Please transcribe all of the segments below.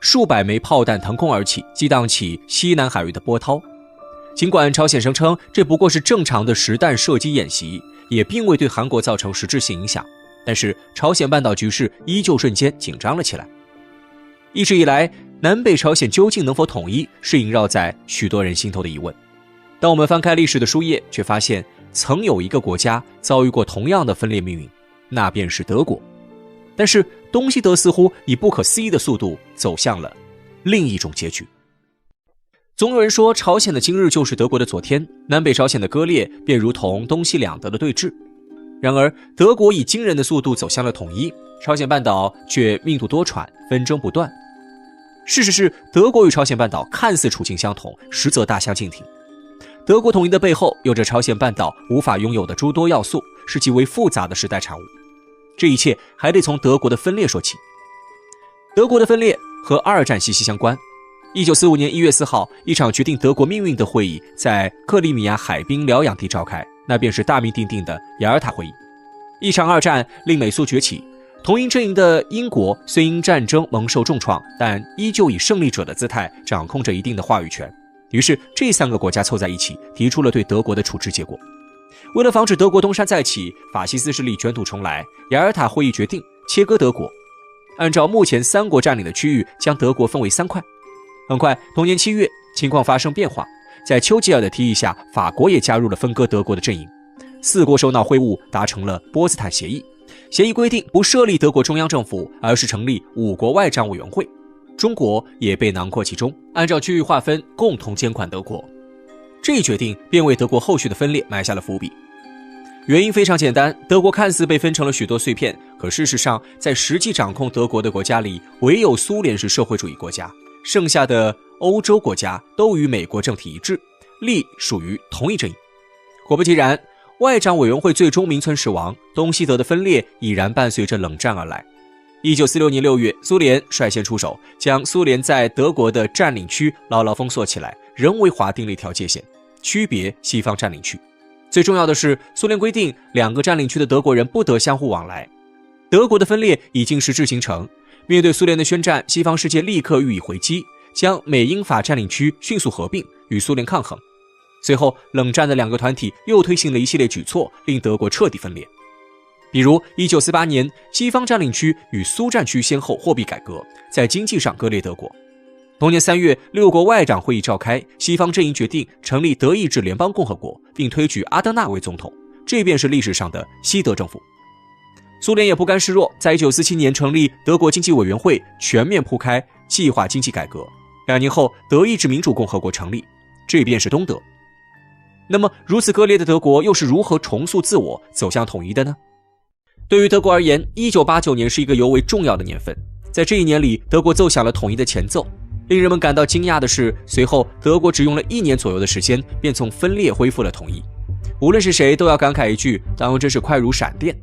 数百枚炮弹腾空而起，激荡起西南海域的波涛。尽管朝鲜声称这不过是正常的实弹射击演习，也并未对韩国造成实质性影响，但是朝鲜半岛局势依旧瞬间紧张了起来。一直以来，南北朝鲜究竟能否统一，是萦绕在许多人心头的疑问。当我们翻开历史的书页，却发现曾有一个国家遭遇过同样的分裂命运，那便是德国。但是东西德似乎以不可思议的速度走向了另一种结局。总有人说，朝鲜的今日就是德国的昨天，南北朝鲜的割裂便如同东西两德的对峙。然而德国以惊人的速度走向了统一，朝鲜半岛却命途多舛，纷争不断。事实是，德国与朝鲜半岛看似处境相同，实则大相径庭。德国统一的背后有着朝鲜半岛无法拥有的诸多要素，是极为复杂的时代产物。这一切还得从德国的分裂说起。德国的分裂和二战息息相关。1945年1月4号，一场决定德国命运的会议在克里米亚海滨疗养地召开，那便是大名鼎鼎的雅尔塔会议。一场二战令美苏崛起，同一阵营的英国虽因战争蒙受重创，但依旧以胜利者的姿态掌控着一定的话语权。于是这三个国家凑在一起，提出了对德国的处置结果。为了防止德国东山再起，法西斯势力卷土重来，雅尔塔会议决定切割德国，按照目前三国占领的区域，将德国分为3块。很快，同年7月，情况发生变化，在丘吉尔的提议下，法国也加入了分割德国的阵营。4国首脑会晤达成了波茨坦协议，协议规定不设立德国中央政府，而是成立5国外长委员会。中国也被囊括其中，按照区域划分，共同监管德国。这一决定便为德国后续的分裂埋下了伏笔。原因非常简单，德国看似被分成了许多碎片，可事实上，在实际掌控德国的国家里，唯有苏联是社会主义国家，剩下的欧洲国家都与美国政体一致，隶属于同一阵营。果不其然，外长委员会最终名存实亡，东西德的分裂已然伴随着冷战而来。1946年6月，苏联率先出手，将苏联在德国的占领区牢牢封锁起来，人为划定了一条界限，区别西方占领区。最重要的是，苏联规定2个占领区的德国人不得相互往来。德国的分裂已经实质形成，面对苏联的宣战，西方世界立刻予以回击，将美英法占领区迅速合并，与苏联抗衡。随后，冷战的2个团体又推行了一系列举措，令德国彻底分裂。比如1948年，西方占领区与苏战区先后货币改革，在经济上割裂德国。同年3月，6国外长会议召开，西方阵营决定成立德意志联邦共和国，并推举阿登纳为总统，这便是历史上的西德政府。苏联也不甘示弱，在1947年成立德国经济委员会，全面铺开计划经济改革。2年后，德意志民主共和国成立，这便是东德。那么，如此割裂的德国又是如何重塑自我，走向统一的呢？对于德国而言，1989年是一个尤为重要的年份。在这一年里，德国奏响了统一的前奏。令人们感到惊讶的是，随后德国只用了1年左右的时间，便从分裂恢复了统一。无论是谁都要感慨一句，当真是快如闪电。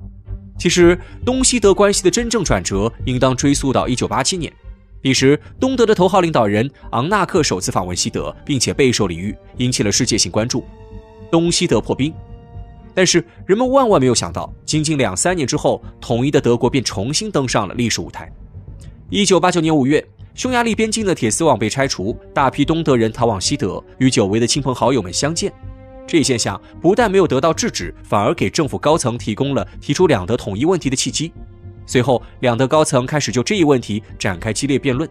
其实，东西德关系的真正转折应当追溯到1987年。彼时，东德的头号领导人昂纳克首次访问西德，并且备受礼遇，引起了世界性关注。东西德破冰。但是人们万万没有想到，仅仅2-3年之后，统一的德国便重新登上了历史舞台。1989年5月，匈牙利边境的铁丝网被拆除，大批东德人逃往西德，与久违的亲朋好友们相见。这一现象不但没有得到制止，反而给政府高层提供了提出2德统一问题的契机。随后2德高层开始就这一问题展开激烈辩论。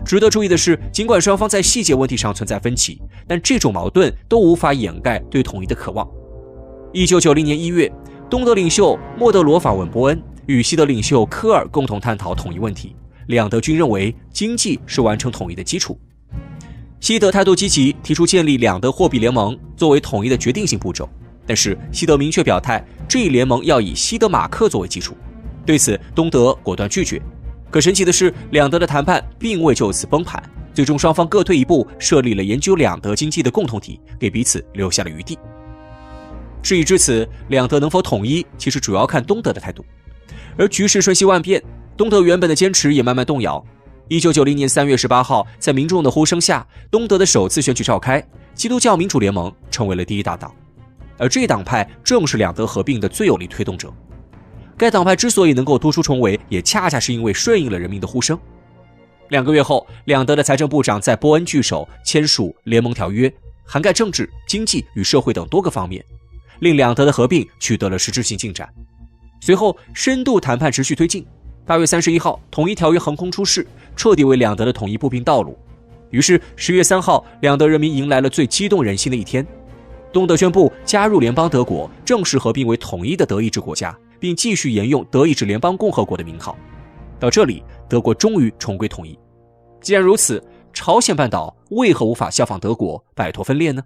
值得注意的是，尽管双方在细节问题上存在分歧，但这种矛盾都无法掩盖对统一的渴望。1990年1月，东德领袖莫德罗访问波恩，与西德领袖科尔共同探讨统一问题。2德均认为经济是完成统一的基础。西德态度积极，提出建立2德货币联盟作为统一的决定性步骤，但是西德明确表态，这一联盟要以西德马克作为基础。对此，东德果断拒绝。可神奇的是，2德的谈判并未就此崩盘，最终双方各退一步，设立了研究2德经济的共同体，给彼此留下了余地。事已至此，2德能否统一，其实主要看东德的态度。而局势瞬息万变，东德原本的坚持也慢慢动摇。1990年3月18号，在民众的呼声下，东德的首次选举召开，基督教民主联盟成为了第1大党。而这一党派正是2德合并的最有力推动者。该党派之所以能够突出重围，也恰恰是因为顺应了人民的呼声。2个月后，两德的财政部长在波恩聚首签署联盟条约，涵盖政治、经济与社会等多个方面，令两德的合并取得了实质性进展。随后，深度谈判持续推进。8月31号，统一条约横空出世，彻底为两德的统一铺平道路。于是10月3号，两德人民迎来了最激动人心的一天。东德宣布加入联邦德国，正式合并为统一的德意志国家，并继续沿用德意志联邦共和国的名号。到这里，德国终于重归统一。既然如此，朝鲜半岛为何无法效仿德国，摆脱分裂呢？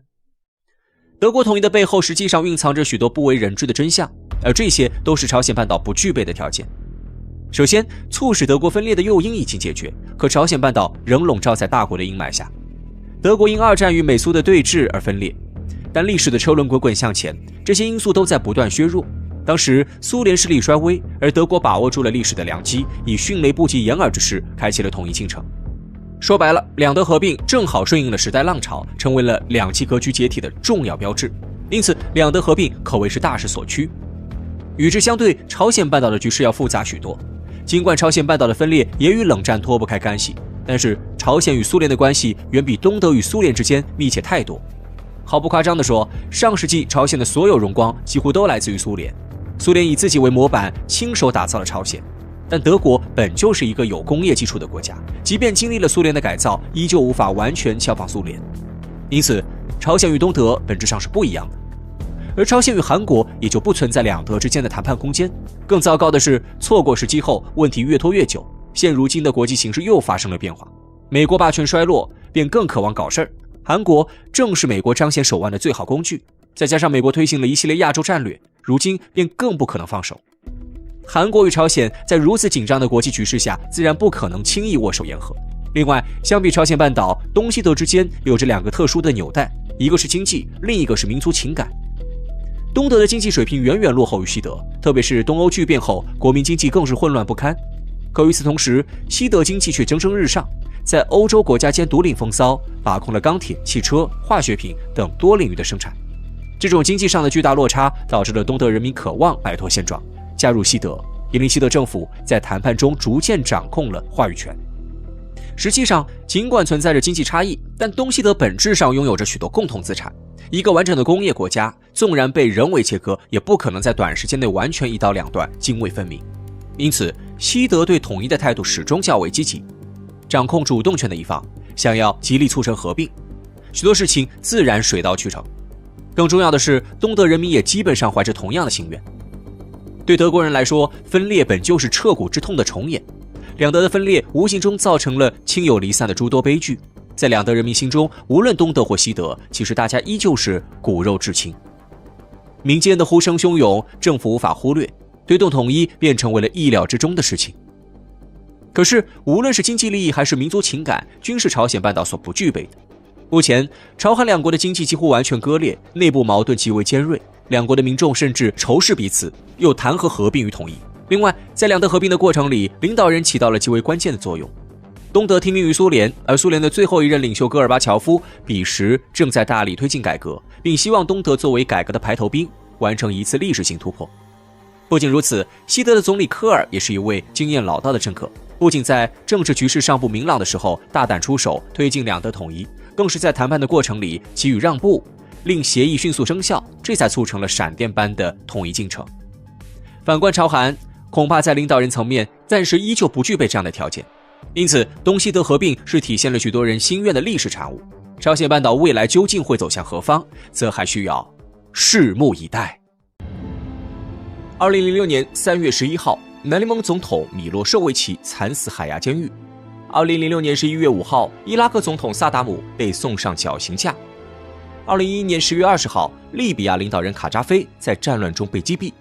德国统一的背后实际上蕴藏着许多不为人知的真相，而这些都是朝鲜半岛不具备的条件。首先，促使德国分裂的诱因已经解决，可朝鲜半岛仍笼罩在大国的阴霾下。德国因2战与美苏的对峙而分裂，但历史的车轮滚滚向前，这些因素都在不断削弱。当时苏联势力衰微，而德国把握住了历史的良机，以迅雷不及掩耳之势开启了统一进程。说白了，两德合并正好顺应了时代浪潮，成为了两极格局解体的重要标志。因此，两德合并可谓是大势所趋。与之相对，朝鲜半岛的局势要复杂许多。尽管朝鲜半岛的分裂也与冷战脱不开干系，但是朝鲜与苏联的关系远比东德与苏联之间密切太多。毫不夸张地说，上世纪朝鲜的所有荣光几乎都来自于苏联。苏联以自己为模板，亲手打造了朝鲜。但德国本就是一个有工业基础的国家，即便经历了苏联的改造，依旧无法完全效仿苏联。因此，朝鲜与东德本质上是不一样的。而朝鲜与韩国也就不存在两德之间的谈判空间。更糟糕的是，错过时机后，问题越拖越久。现如今的国际形势又发生了变化，美国霸权衰落，便更渴望搞事儿。韩国正是美国彰显手腕的最好工具，再加上美国推行了一系列亚洲战略，如今便更不可能放手。韩国与朝鲜在如此紧张的国际局势下，自然不可能轻易握手言和。另外，相比朝鲜半岛，东西德之间有着2个特殊的纽带，一个是经济，另一个是民族情感。东德的经济水平远远落后于西德，特别是东欧剧变后，国民经济更是混乱不堪。可与此同时，西德经济却蒸蒸日上，在欧洲国家间独领风骚，把控了钢铁、汽车、化学品等多领域的生产。这种经济上的巨大落差，导致了东德人民渴望摆脱现状，加入西德，也令西德政府在谈判中逐渐掌控了话语权。实际上，尽管存在着经济差异，但东西德本质上拥有着许多共同资产。一个完整的工业国家，纵然被人为切割，也不可能在短时间内完全一刀两断，泾渭分明。因此，西德对统一的态度始终较为积极，掌控主动权的一方想要极力促成合并，许多事情自然水到渠成。更重要的是，东德人民也基本上怀着同样的心愿。对德国人来说，分裂本就是彻骨之痛的重演，两德的分裂无形中造成了亲友离散的诸多悲剧。在两德人民心中，无论东德或西德，其实大家依旧是骨肉至亲。民间的呼声汹涌，政府无法忽略，推动统一便成为了意料之中的事情。可是，无论是经济利益还是民族情感，均是朝鲜半岛所不具备的。目前，朝韩两国的经济几乎完全割裂，内部矛盾极为尖锐，两国的民众甚至仇视彼此，又谈何合并与统一？另外，在两德合并的过程里，领导人起到了极为关键的作用。东德听命于苏联，而苏联的最后一任领袖戈尔巴乔夫彼时正在大力推进改革，并希望东德作为改革的排头兵，完成一次历史性突破。不仅如此，西德的总理科尔也是一位经验老道的政客，不仅在政治局势尚不明朗的时候大胆出手推进两德统一，更是在谈判的过程里给予让步，令协议迅速生效，这才促成了闪电般的统一进程。反观朝韩，恐怕在领导人层面暂时依旧不具备这样的条件。因此，东西德合并是体现了许多人心愿的历史产物。朝鲜半岛未来究竟会走向何方，则还需要拭目以待。2006年3月11号，南联盟总统米洛舍维奇惨死海牙监狱。2006年11月5号，伊拉克总统萨达姆被送上绞刑架。2011年10月20号，利比亚领导人卡扎菲在战乱中被击毙。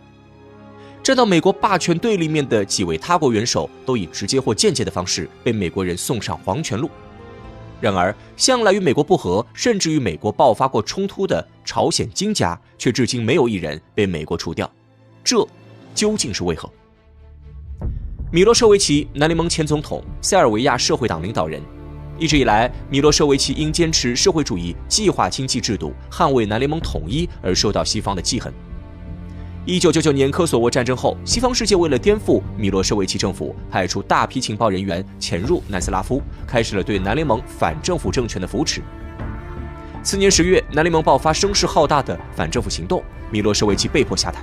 站到美国霸权对立面的几位他国元首都以直接或间接的方式被美国人送上黄泉路。然而，向来与美国不和，甚至与美国爆发过冲突的朝鲜金家，却至今没有一人被美国除掉，这究竟是为何？米洛舍维奇，南联盟前总统，塞尔维亚社会党领导人。一直以来，米洛舍维奇因坚持社会主义计划经济制度，捍卫南联盟统一而受到西方的记恨。1999年科索沃战争后，西方世界为了颠覆米洛舍维奇政府，派出大批情报人员潜入南斯拉夫，开始了对南联盟反政府政权的扶持。次年10月，南联盟爆发声势浩大的反政府行动，米洛舍维奇被迫下台。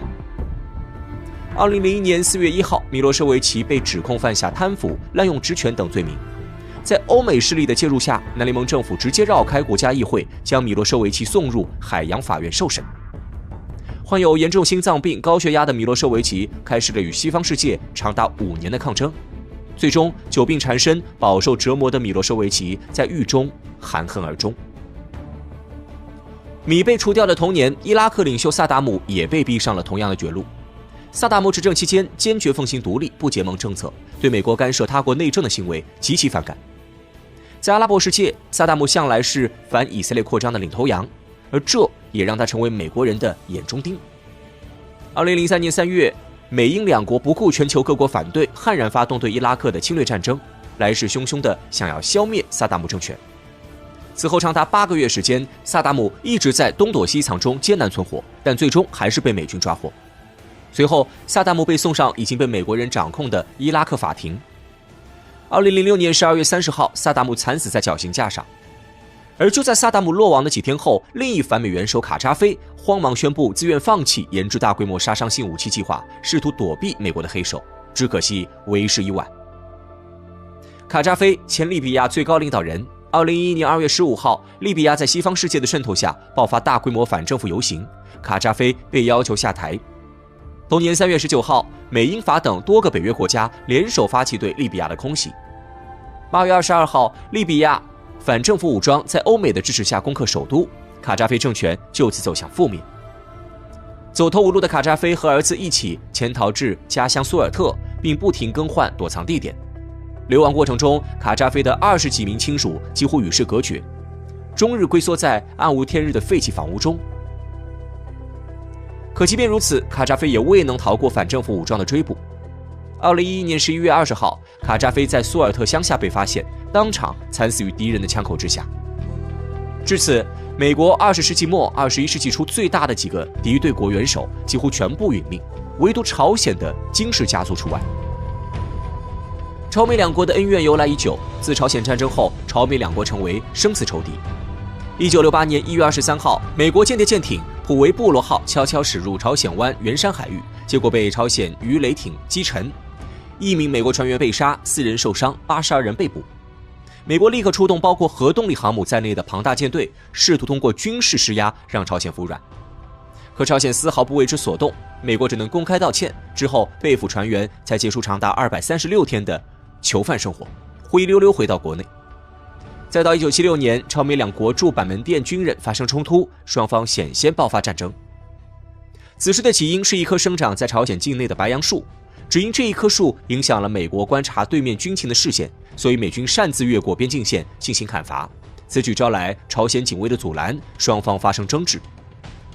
2001年4月1号，米洛舍维奇被指控犯下贪腐、滥用职权等罪名。在欧美势力的介入下，南联盟政府直接绕开国家议会，将米洛舍维奇送入海洋法院受审。患有严重心脏病、高血压的米洛舍维奇开始了与西方世界长达5年的抗争，最终久病缠身、饱受折磨的米洛舍维奇在狱中含恨而终。米被除掉的同年，伊拉克领袖萨达姆也被逼上了同样的绝路。萨达姆执政期间坚决奉行独立不结盟政策，对美国干涉他国内政的行为极其反感。在阿拉伯世界，萨达姆向来是反以色列扩张的领头羊，而这也让他成为美国人的眼中钉。2003年3月，美英两国不顾全球各国反对，悍然发动对伊拉克的侵略战争，来势汹汹地想要消灭萨达姆政权。此后长达8个月时间，萨达姆一直在东躲西藏中艰难存活，但最终还是被美军抓获。随后，萨达姆被送上已经被美国人掌控的伊拉克法庭。2006年12月30号，萨达姆惨死在绞刑架上。而就在萨达姆落亡的几天后，另一反美元首卡扎菲慌忙宣布自愿放弃研制大规模杀伤性武器计划，试图躲避美国的黑手，只可惜为时已晚。卡扎菲，前利比亚最高领导人。2011年2月15号，利比亚在西方世界的渗透下爆发大规模反政府游行，卡扎菲被要求下台。同年3月19号，美英法等多个北约国家联手发起对利比亚的空袭。8月22号，利比亚反政府武装在欧美的支持下攻克首都，卡扎菲政权就此走向覆灭。走投无路的卡扎菲和儿子一起潜逃至家乡苏尔特，并不停更换躲藏地点。流亡过程中，卡扎菲的20几名亲属几乎与世隔绝，终日龟缩在暗无天日的废弃房屋中。可即便如此，卡扎菲也未能逃过反政府武装的追捕。2011年11月20号，卡扎菲在苏尔特乡下被发现，当场惨死于敌人的枪口之下。至此，美国20世纪末、21世纪初最大的几个敌对国元首几乎全部殒命，唯独朝鲜的金氏家族除外。朝美两国的恩怨由来已久，自朝鲜战争后，朝美两国成为生死仇敌。1968年1月23号，美国间谍舰艇普维布罗号悄悄驶入朝鲜湾元山海域，结果被朝鲜鱼雷艇击沉，1名美国船员被杀，4人受伤，82人被捕。美国立刻出动包括核动力航母在内的庞大舰队，试图通过军事施压让朝鲜服软。可朝鲜丝毫不为之所动，美国只能公开道歉，之后被俘船员才结束长达236天的囚犯生活，灰溜溜回到国内。再到1976年，朝美两国驻板门店军人发生冲突，双方险些爆发战争。此事的起因是一棵生长在朝鲜境内的白杨树，只因这一棵树影响了美国观察对面军情的视线，所以美军擅自越过边境线进行砍伐。此举招来朝鲜警卫的阻拦，双方发生争执。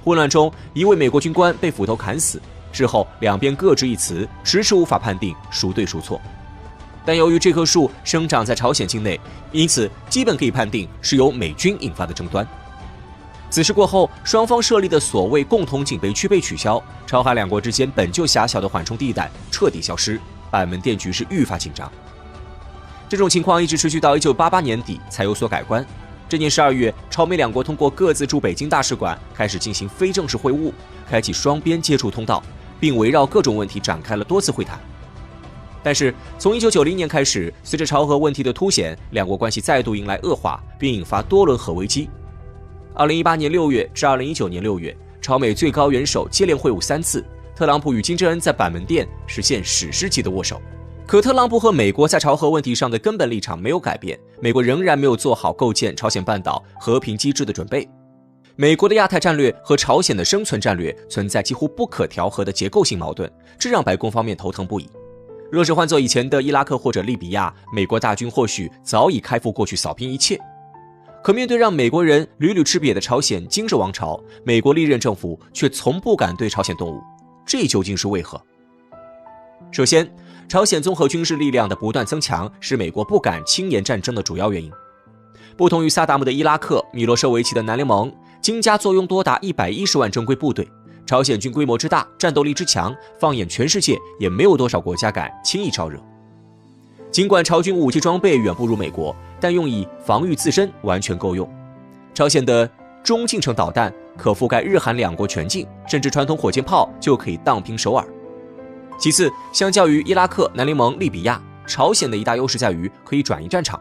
混乱中，一位美国军官被斧头砍死，之后两边各执一词，迟迟无法判定孰对孰错。但由于这棵树生长在朝鲜境内，因此基本可以判定是由美军引发的争端。此事过后，双方设立的所谓共同警备区被取消，朝韩两国之间本就狭小的缓冲地带彻底消失，板门店局势愈发紧张。这种情况一直持续到1988年底才有所改观。这年12月，朝美两国通过各自驻北京大使馆开始进行非正式会晤，开启双边接触通道，并围绕各种问题展开了多次会谈。但是从1990年开始，随着朝核问题的凸显，两国关系再度迎来恶化，并引发多轮核危机。2018年6月至2019年6月，朝美最高元首接连会晤3次，特朗普与金正恩在板门店实现史诗级的握手。可特朗普和美国在朝核问题上的根本立场没有改变，美国仍然没有做好构建朝鲜半岛和平机制的准备。美国的亚太战略和朝鲜的生存战略存在几乎不可调和的结构性矛盾，这让白宫方面头疼不已。若是换做以前的伊拉克或者利比亚，美国大军或许早已开赴过去扫平一切。可面对让美国人屡屡吃瘪的朝鲜金氏王朝，美国历任政府却从不敢对朝鲜动武，这究竟是为何？首先，朝鲜综合军事力量的不断增强是美国不敢轻言战争的主要原因。不同于萨达姆的伊拉克、米洛舍维奇的南联盟，金家坐拥多达110万正规部队，朝鲜军规模之大，战斗力之强，放眼全世界也没有多少国家敢轻易招惹。尽管朝军武器装备远不如美国，但用以防御自身完全够用。朝鲜的中近程导弹可覆盖日韩两国全境，甚至传统火箭炮就可以荡平首尔。其次，相较于伊拉克、南联盟、利比亚，朝鲜的一大优势在于可以转移战场。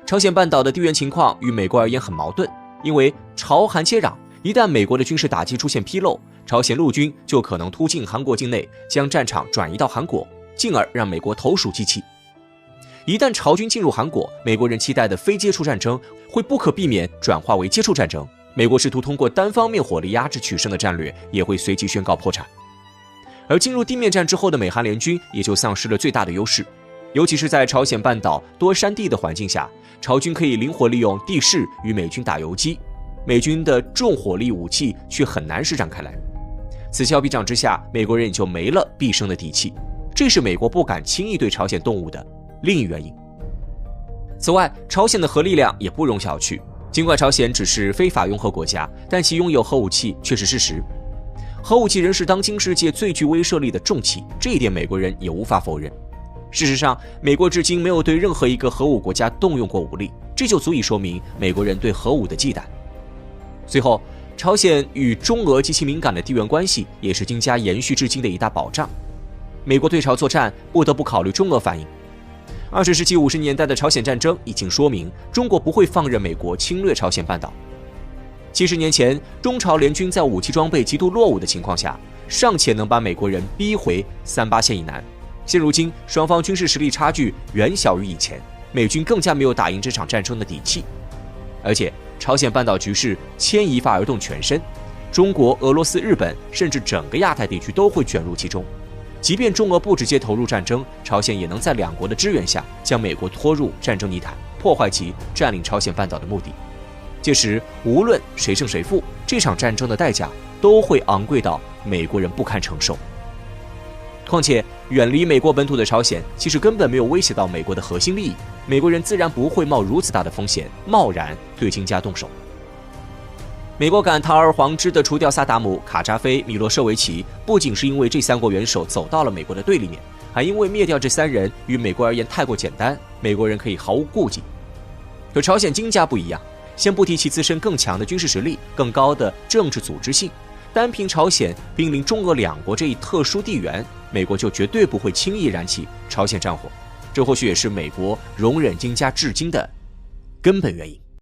朝鲜半岛的地缘情况与美国而言很矛盾，因为朝韩接壤，一旦美国的军事打击出现纰漏，朝鲜陆军就可能突进韩国境内，将战场转移到韩国，进而让美国投鼠忌器。一旦朝军进入韩国，美国人期待的非接触战争会不可避免转化为接触战争，美国试图通过单方面火力压制取胜的战略也会随即宣告破产。而进入地面战之后的美韩联军也就丧失了最大的优势，尤其是在朝鲜半岛多山地的环境下，朝军可以灵活利用地势与美军打游击，美军的重火力武器却很难施展开来。此消彼长之下，美国人也就没了必胜的底气，这是美国不敢轻易对朝鲜动武的另一原因。此外，朝鲜的核力量也不容小觑，尽管朝鲜只是非法拥核国家，但其拥有核武器却是事实。核武器仍是当今世界最具威慑力的重器，这一点美国人也无法否认。事实上，美国至今没有对任何一个核武国家动用过武力，这就足以说明美国人对核武的忌惮。最后，朝鲜与中俄极其敏感的地缘关系也是金家延续至今的一大保障。美国对朝作战不得不考虑中俄反应。20世纪50年代的朝鲜战争已经说明，中国不会放任美国侵略朝鲜半岛。70年前，中朝联军在武器装备极度落伍的情况下，尚且能把美国人逼回38线以南。现如今，双方军事实力差距远小于以前，美军更加没有打赢这场战争的底气。而且，朝鲜半岛局势牵一发而动全身，中国、俄罗斯、日本，甚至整个亚太地区都会卷入其中。即便中俄不直接投入战争，朝鲜也能在两国的支援下，将美国拖入战争泥潭，破坏其占领朝鲜半岛的目的。届时，无论谁胜谁负，这场战争的代价都会昂贵到美国人不堪承受。况且，远离美国本土的朝鲜其实根本没有威胁到美国的核心利益，美国人自然不会冒如此大的风险，贸然对金家动手。美国敢堂而皇之地除掉萨达姆、卡扎菲、米洛舍维奇，不仅是因为这三国元首走到了美国的对立面，还因为灭掉这三人与美国而言太过简单，美国人可以毫无顾忌。可朝鲜金家不一样，先不提其自身更强的军事实力、更高的政治组织性，单凭朝鲜濒临中俄两国这一特殊地缘，美国就绝对不会轻易燃起朝鲜战火。这或许也是美国容忍金家至今的根本原因。